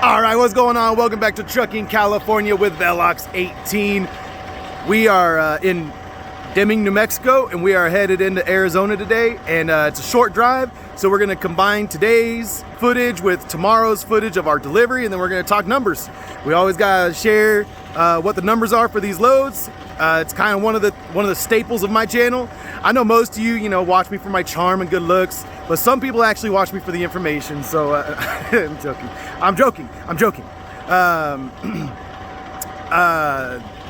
All right, what's going on? Welcome back to Trucking California with Velox 18. We are in Deming, New Mexico, and we are headed into Arizona today, and it's a short drive, so we're gonna combine today's footage with tomorrow's footage of our delivery, and then we're gonna talk numbers. We always gotta share what the numbers are for these loads. It's kind of one of the staples of my channel. I know most of you know, watch me for my charm and good looks, but some people actually watch me for the information, so I'm joking.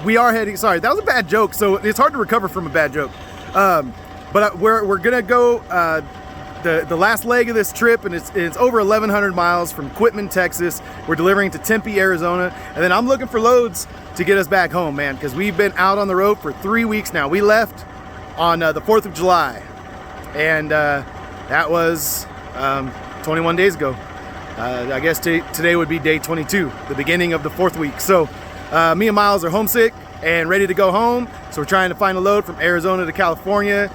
We are heading, sorry, that was a bad joke, so it's hard to recover from a bad joke. But we're gonna go the last leg of this trip, and it's over 1,100 miles from Quitman, Texas. We're delivering to Tempe, Arizona, and then I'm looking for loads to get us back home, man, because we've been out on the road for 3 weeks now. We left on the 4th of July, and that was 21 days ago. I guess today would be day 22, the beginning of the 4th week. So me and Miles are homesick and ready to go home, so we're trying to find a load from Arizona to California.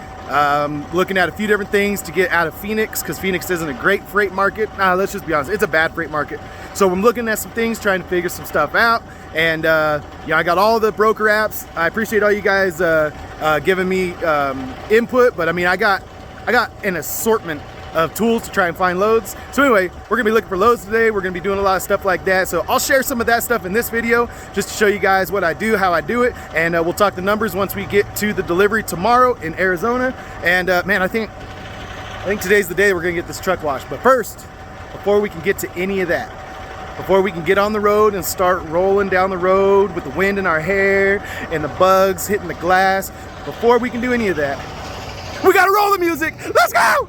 Looking at a few different things to get out of Phoenix, because Phoenix isn't a great freight market. Let's just be honest, it's a bad freight market. So I'm looking at some things, trying to figure some stuff out, and I got all the broker apps. I appreciate all you guys giving me input, but I mean, I got an assortment of tools to try and find loads. So anyway, we're gonna be looking for loads today. We're gonna be doing a lot of stuff like that. So I'll share some of that stuff in this video just to show you guys what I do, how I do it, and we'll talk the numbers once we get to the delivery tomorrow in Arizona. And man, I think today's the day we're gonna get this truck washed. But first, before we can get to any of that, before we can get on the road and start rolling down the road with the wind in our hair and the bugs hitting the glass, before we can do any of that, we gotta roll the music. Let's go!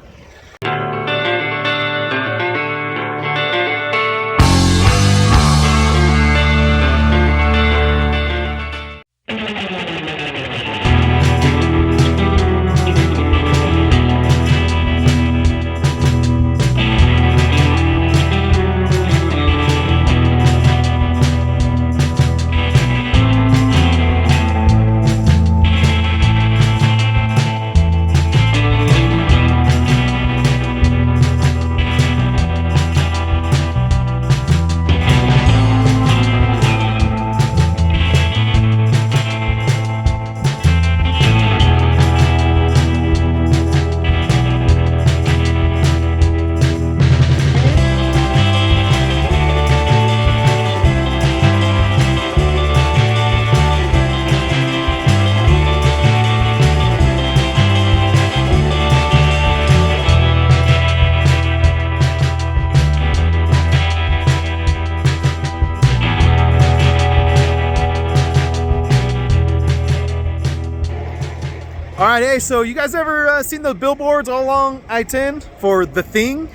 All right, hey, so you guys ever seen those billboards all along I-10 for The Thing?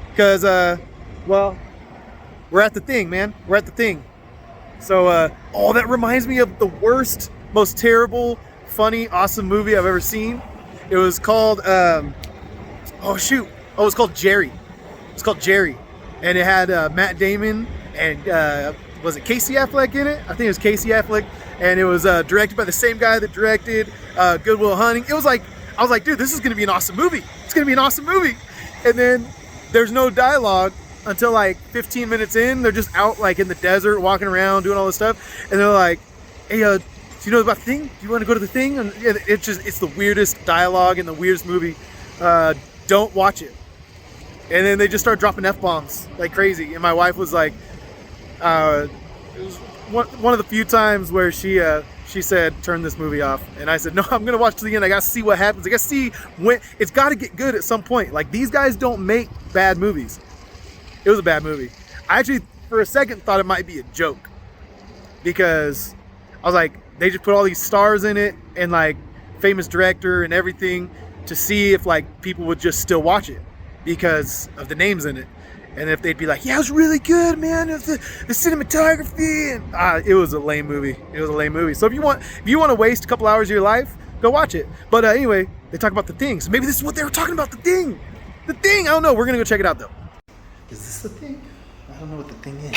Because, well, we're at The Thing, man. We're at The Thing. So, oh, that reminds me of the worst, most terrible, funny, awesome movie I've ever seen. It was called, it's called Jerry. It's called Jerry. And it had Matt Damon and, was it Casey Affleck in it? I think it was Casey Affleck. And it was directed by the same guy that directed Good Will Hunting. I was like, dude, this is gonna be an awesome movie. It's gonna be an awesome movie. And then there's no dialogue until like 15 minutes in. They're just out like in the desert, walking around, doing all this stuff. And they're like, hey, do you know about The Thing? Do you want to go to The Thing? And it's the weirdest dialogue and the weirdest movie. Don't watch it. And then they just start dropping F-bombs like crazy. And my wife was like, it was one of the few times where she said, turn this movie off. And I said, no, I'm gonna watch to the end. I gotta see what happens. I gotta see when it's gotta get good at some point. Like, these guys don't make bad movies. It was a bad movie. I actually, for a second, thought it might be a joke, because I was like, they just put all these stars in it and like famous director and everything to see if like people would just still watch it because of the names in it. And if they'd be like, yeah, it was really good, man. It was the cinematography, and it was a lame movie. It was a lame movie. So if you want to waste a couple hours of your life, go watch it. But anyway, they talk about The Thing. So maybe this is what they were talking about. The Thing. The Thing. I don't know. We're gonna go check it out though. Is this The Thing? I don't know what The Thing is.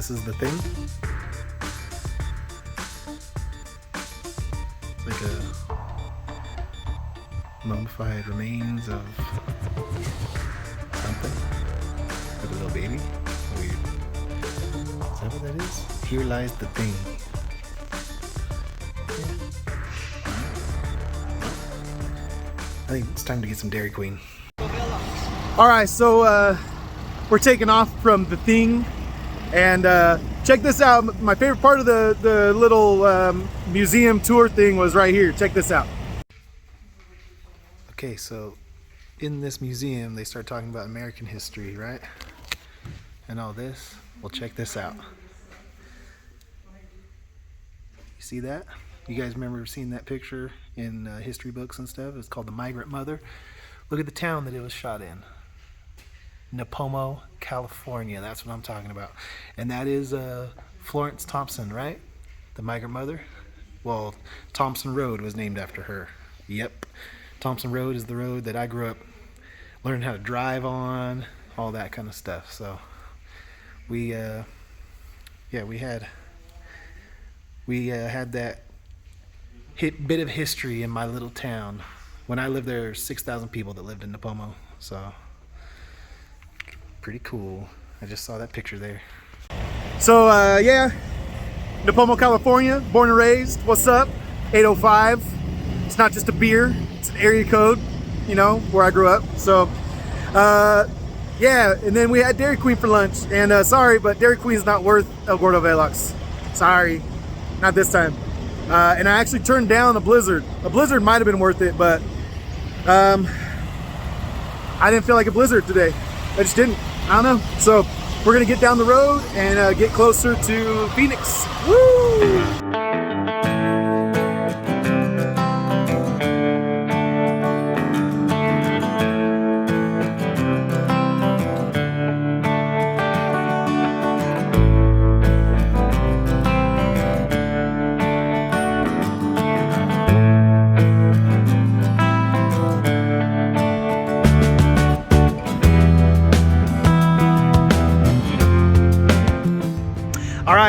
This is the thing. It's like a mummified remains of something. Like a little baby. Weird. Is that what that is? Here lies the thing. I think it's time to get some Dairy Queen. Alright, so we're taking off from the thing. And check this out. My favorite part of the little museum tour thing was right here. Check this out. Okay, so in this museum, they start talking about American history, right? And all this. Well, check this out. You see that? You guys remember seeing that picture in history books and stuff? It's called the Migrant Mother. Look at the town that it was shot in. Nipomo, California. That's what I'm talking about. And that is Florence Thompson, right? The Migrant Mother? Well, Thompson Road was named after her. Yep. Thompson Road is the road that I grew up learning how to drive on, all that kind of stuff. So we had that bit of history in my little town. When I lived there, there were 6,000 people that lived in Nipomo. So pretty cool. I just saw that picture there. So yeah, Nipomo, California, born and raised. What's up? 805. It's not just a beer, it's an area code, you know, where I grew up. So yeah, and then we had Dairy Queen for lunch. And sorry, but Dairy Queen's not worth El Gordo Velox. Sorry, not this time. And I actually turned down a Blizzard. A Blizzard might have been worth it, but I didn't feel like a Blizzard today. I just didn't. I don't know. So we're gonna get down the road and get closer to Phoenix. Woo!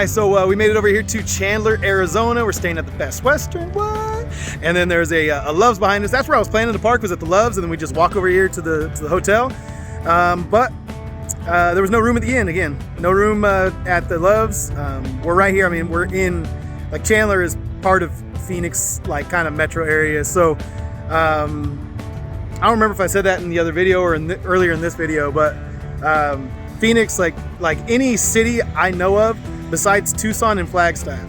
So we made it over here to Chandler, Arizona. We're staying at the Best Western. What? And then there's a Love's behind us. That's where I was planning to park, was at the Love's, and then we just walk over here to the hotel. But there was no room at the inn. Again, no room at the Love's. We're right here. I mean, we're in, like, Chandler is part of Phoenix, like, kind of metro area. So I don't remember if I said that in the other video or earlier in this video, but Phoenix, like any city I know of, besides Tucson and Flagstaff,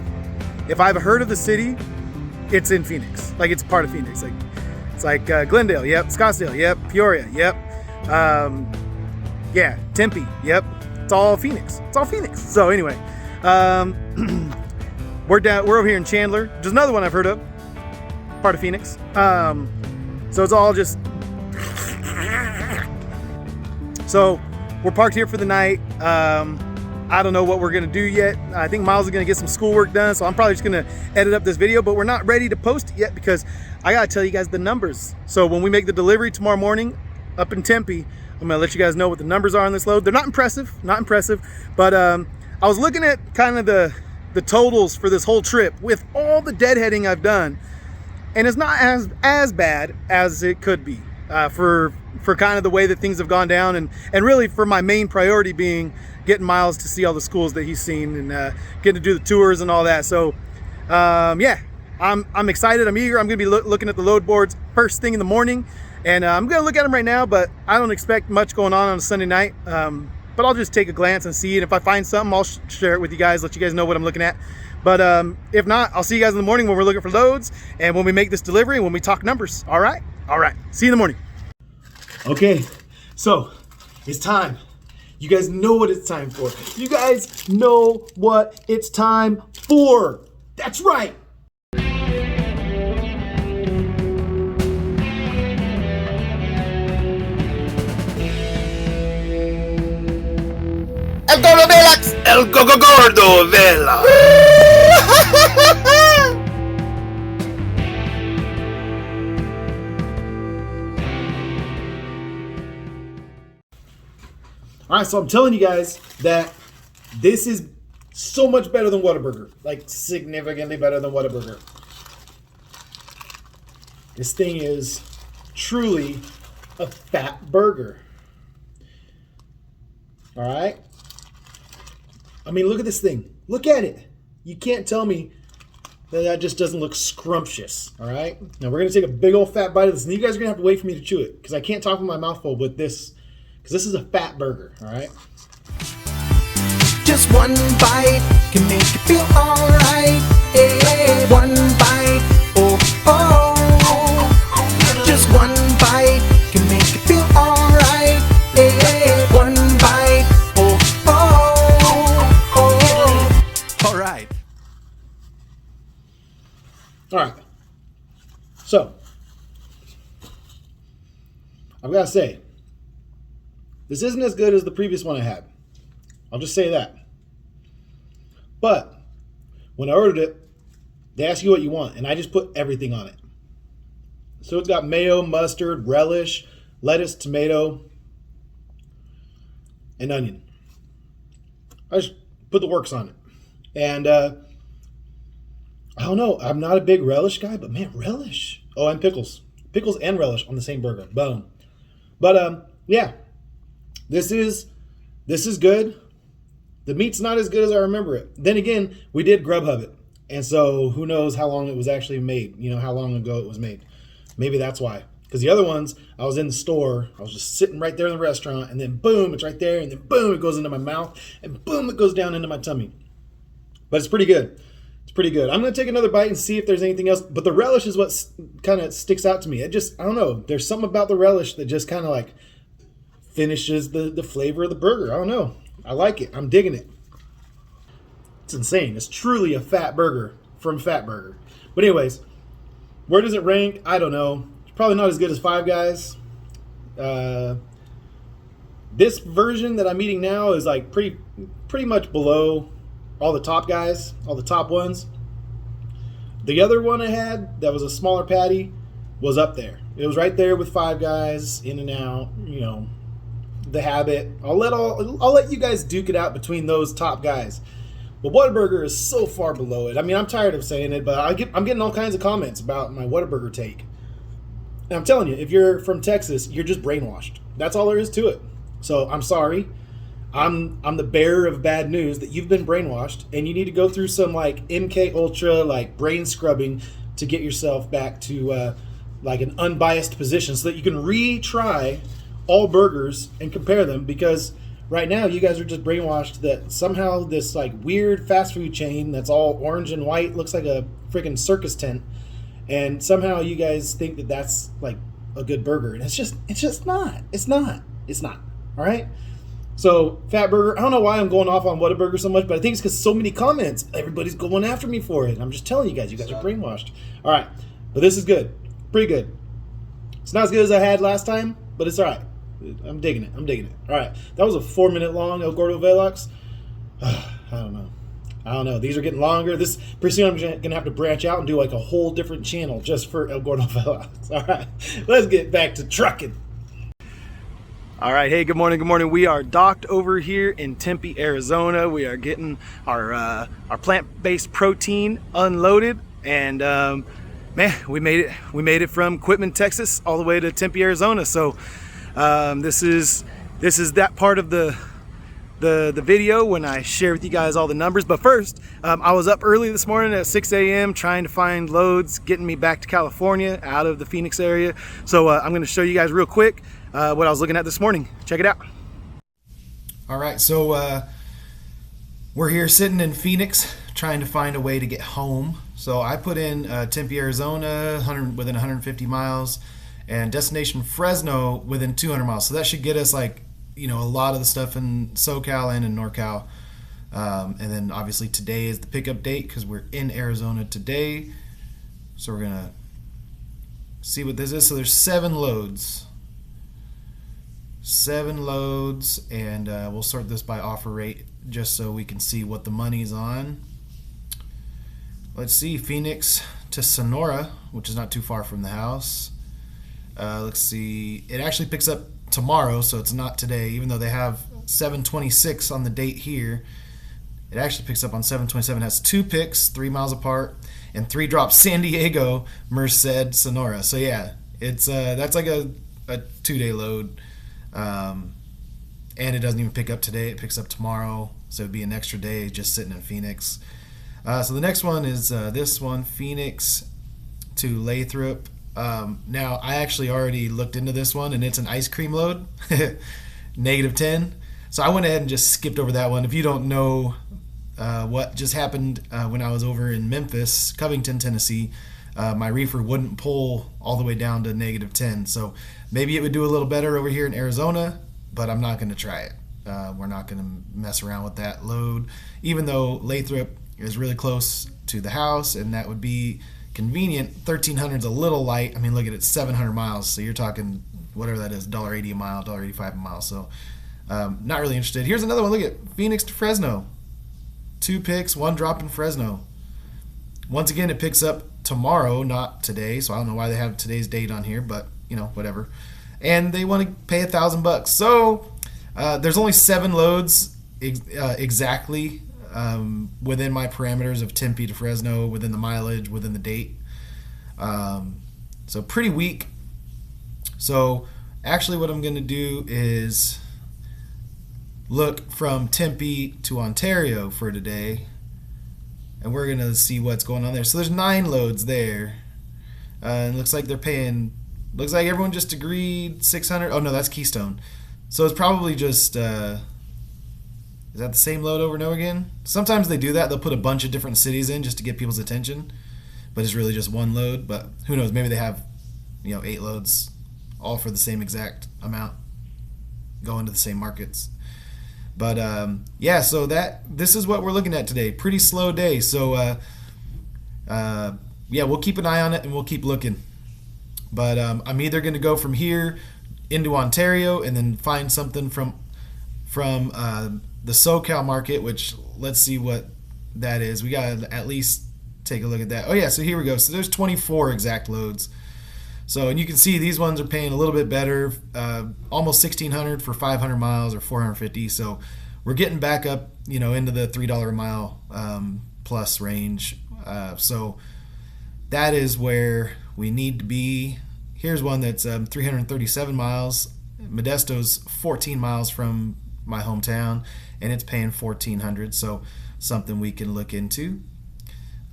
if I've heard of the city, it's in Phoenix. Like, it's part of Phoenix. Like, it's like Glendale, yep. Scottsdale, yep. Peoria, yep. Yeah, Tempe, yep. It's all Phoenix. It's all Phoenix. So anyway, we're over here in Chandler. Just another one I've heard of, part of Phoenix. So it's all just. So we're parked here for the night. I don't know what we're gonna do yet. I think Miles is gonna get some schoolwork done, so I'm probably just gonna edit up this video, but we're not ready to post it yet because I gotta tell you guys the numbers. So when we make the delivery tomorrow morning up in Tempe, I'm gonna let you guys know what the numbers are on this load. They're not impressive, but I was looking at kind of the totals for this whole trip with all the deadheading I've done, and it's not as bad as it could be for kind of the way that things have gone down, and really for my main priority being getting Miles to see all the schools that he's seen and getting to do the tours and all that. So yeah, I'm excited, I'm eager. I'm gonna be looking at the load boards first thing in the morning, and I'm gonna look at them right now, but I don't expect much going on a Sunday night. But I'll just take a glance and see, and if I find something, I'll share it with you guys, let you guys know what I'm looking at. But if not, I'll see you guys in the morning when we're looking for loads and when we make this delivery and when we talk numbers. All right, see you in the morning. Okay, so it's time. You guys know what it's time for. You guys know what it's time for. That's right. El Gordo Velox. El Gordo Velox. All right, so I'm telling you guys that this is So much better than Whataburger. Like, significantly better than Whataburger. This thing is truly a fat burger. All right? I mean, look at this thing. Look at it. You can't tell me that just doesn't look scrumptious. All right? Now, we're going to take a big old fat bite of this, and you guys are going to have to wait for me to chew it because I can't talk with my mouth full with this because this is a fat burger. All right? Just one bite can make you feel alright. Yeah. One bite, oh, oh. Just one bite can make you feel alright. Yeah. One bite, oh, oh, oh. Alright. All right. So, I've got to say, this isn't as good as the previous one I had. I'll just say that. But when I ordered it, they ask you what you want, and I just put everything on it. So it's got mayo, mustard, relish, lettuce, tomato, and onion. I just put the works on it. And I don't know, I'm not a big relish guy, but man, relish. Oh, and pickles. Pickles and relish on the same burger. Boom. But yeah, this is good. The meat's not as good as I remember it. Then again, we did Grubhub it. And so who knows how long it was actually made. You know, how long ago it was made. Maybe that's why. Because the other ones, I was in the store. I was just sitting right there in the restaurant. And then boom, it's right there. And then boom, it goes into my mouth. And boom, it goes down into my tummy. But it's pretty good. It's pretty good. I'm going to take another bite and see if there's anything else. But the relish is what kind of sticks out to me. It just, I don't know. There's something about the relish that just kind of like finishes the flavor of the burger. I don't know. I like it. I'm digging it. It's insane. It's truly a fat burger from Fat Burger. But anyways, where does it rank? I don't know. It's probably not as good as Five Guys. This version that I'm eating now is like pretty much below all the top guys, all the top ones. The other one I had that was a smaller patty was up there. It was right there with Five Guys, In-N-Out, you know, The Habit. I'll let you guys duke it out between those top guys. But Whataburger is so far below it. I mean, I'm tired of saying it, but I'm getting all kinds of comments about my Whataburger take. And I'm telling you, if you're from Texas, you're just brainwashed. That's all there is to it. So I'm sorry. I'm the bearer of bad news that you've been brainwashed, and you need to go through some like MK Ultra like brain scrubbing to get yourself back to like an unbiased position so that you can retry all burgers and compare them, because right now you guys are just brainwashed that somehow this like weird fast food chain that's all orange and white looks like a freaking circus tent, and somehow you guys think that that's like a good burger, and it's just not. It's not. All right. So Fat Burger, I don't know why I'm going off on Whataburger so much, but I think it's because so many comments. Everybody's going after me for it. I'm just telling you guys are brainwashed. All right, but this is good, pretty good. It's not as good as I had last time, but it's all right. I'm digging it. All right, that was a 4-minute long El Gordo Velox. I don't know. These are getting longer. This pretty soon I'm gonna have to branch out and do like a whole different channel just for El Gordo Velox. All right, let's get back to trucking. All right, hey, good morning. We are docked over here in Tempe, Arizona. We are getting our plant-based protein unloaded, and man, we made it from Quitman, Texas, all the way to Tempe, Arizona. So this is that part of the video when I share with you guys all the numbers. But first, I was up early this morning at 6 a.m. trying to find loads, getting me back to California out of the Phoenix area. So I'm going to show you guys real quick what I was looking at this morning. Check it out. All right, so we're here sitting in Phoenix trying to find a way to get home. So I put in Tempe, Arizona, within 150 miles, and destination Fresno within 200 miles. So that should get us like, you know, a lot of the stuff in SoCal and in NorCal. And then obviously today is the pickup date because we're in Arizona today. So we're gonna see what this is. So there's 7 loads, and we'll sort this by offer rate just so we can see what the money's on. Let's see, Phoenix to Sonora, which is not too far from the house. Let's see, it actually picks up tomorrow, so it's not today, even though they have 7/26 on the date here. It actually picks up on 727. It has 2 picks, 3 miles apart, and 3 drops. San Diego, Merced, Sonora. So yeah, it's that's like a 2-day load, and it doesn't even pick up today. It picks up tomorrow, so it'd be an extra day just sitting in Phoenix. So the next one is this one, Phoenix to Lathrop. Now I actually already looked into this one, and it's an ice cream load, -10. So I went ahead and just skipped over that one. If you don't know what just happened when I was over in Memphis, Covington, Tennessee, my reefer wouldn't pull all the way down to -10. So maybe it would do a little better over here in Arizona, but I'm not going to try it. We're not going to mess around with that load, even though Lathrop is really close to the house, and that would be convenient. 1,300 is a little light. I mean, look at it, 700 miles. So you're talking whatever that is, $1.80 a mile, $1.85 a mile. So not really interested. Here's another one. Look at Phoenix to Fresno. 2 picks, 1 drop in Fresno. Once again, it picks up tomorrow, not today. So I don't know why they have today's date on here, but you know, whatever. And they want to pay $1,000. So there's only 7 loads exactly within my parameters of Tempe to Fresno, within the mileage, within the date. So pretty weak. So actually what I'm going to do is look from Tempe to Ontario for today, and we're going to see what's going on there. So there's 9 loads there. It looks like they're paying, looks like everyone just agreed 600. Oh no, that's Keystone. So it's probably just is that the same load over and over again? Sometimes they do that. They'll put a bunch of different cities in just to get people's attention, but it's really just one load. But who knows? Maybe they have, 8 loads, all for the same exact amount, going to the same markets. But yeah, so this is what we're looking at today. Pretty slow day. So yeah, we'll keep an eye on it and we'll keep looking. But I'm either going to go from here into Ontario and then find something from the SoCal market, which let's see what that is. We got to at least take a look at that. Oh yeah, so here we go. So there's 24 exact loads. So, and you can see these ones are paying a little bit better, almost $1,600 for 500 miles or 450. So we're getting back up, into the $3 a mile plus range. So that is where we need to be. Here's one that's 337 miles. Modesto's 14 miles from my hometown, and it's paying $1,400. So something we can look into.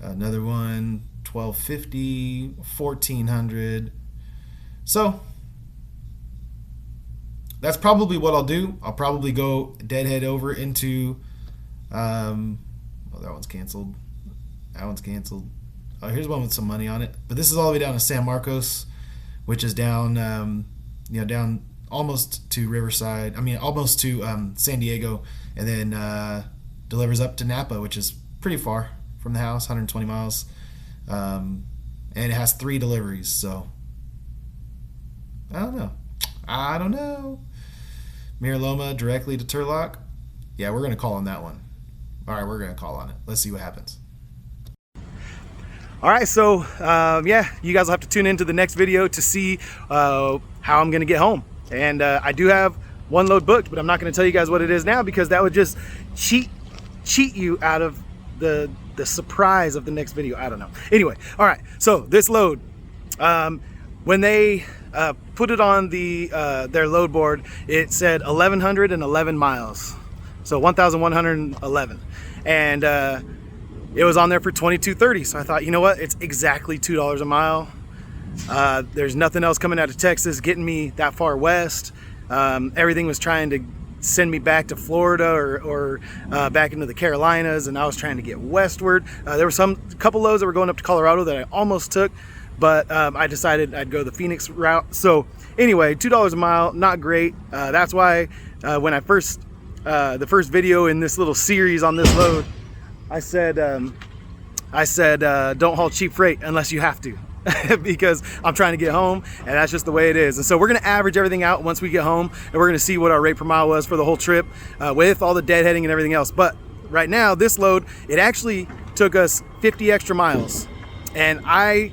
Another one, 1,250, 1,400. So that's probably what I'll do. I'll probably go deadhead over into oh, that one's canceled. That one's canceled. Oh, here's one with some money on it. But this is all the way down to San Marcos, which is down down almost to Riverside. I mean, almost to San Diego, and then delivers up to Napa, which is pretty far from the house, 120 miles. And it has 3 deliveries, so I don't know. Miraloma directly to Turlock. Yeah, we're going to call on that one. All right, we're going to call on it. Let's see what happens. All right, so yeah, you guys will have to tune into the next video to see how I'm going to get home. And I do have 1 load booked, but I'm not going to tell you guys what it is now because that would just cheat you out of the surprise of the next video. I don't know. Anyway, all right, so this load, when they put it on their load board, it said 1,111 miles, so 1,111, and it was on there for $22.30. So I thought, you know what, it's exactly $2 a mile. There's nothing else coming out of Texas getting me that far west. Everything was trying to send me back to Florida or back into the Carolinas, and I was trying to get westward. There were a couple loads that were going up to Colorado that I almost took, but I decided I'd go the Phoenix route. So anyway, $2 a mile, not great. That's why when I the first video in this little series on this load, I said don't haul cheap freight unless you have to. Because I'm trying to get home, and that's just the way it is. And so we're going to average everything out once we get home, and we're going to see what our rate per mile was for the whole trip with all the deadheading and everything else. But right now, this load, it actually took us 50 extra miles, and I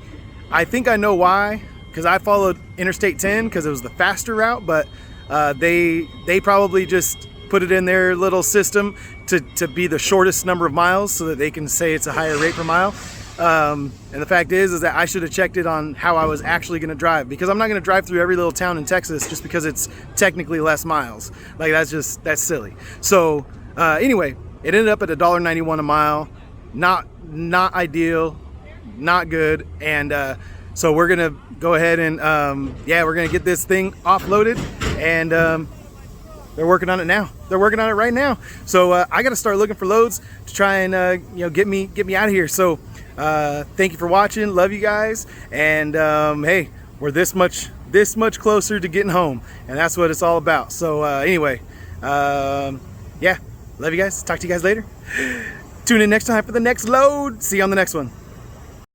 think I know why, because I followed Interstate 10 because it was the faster route, but they probably just put it in their little system to be the shortest number of miles so that they can say it's a higher rate per mile. And the fact is that I should have checked it on how I was actually going to drive, because I'm not going to drive through every little town in Texas just because it's technically less miles. Like, that's silly. So anyway, it ended up at $1.91 a mile. Not ideal, not good. And so we're gonna go ahead and we're gonna get this thing offloaded, and they're working on it now. They're working on it right now. So I got to start looking for loads to try and get me out of here. So thank you for watching. Love you guys. And hey, we're this much closer to getting home, and that's what it's all about. So anyway, yeah, love you guys. Talk to you guys later. Tune in next time for the next load. See you on the next one.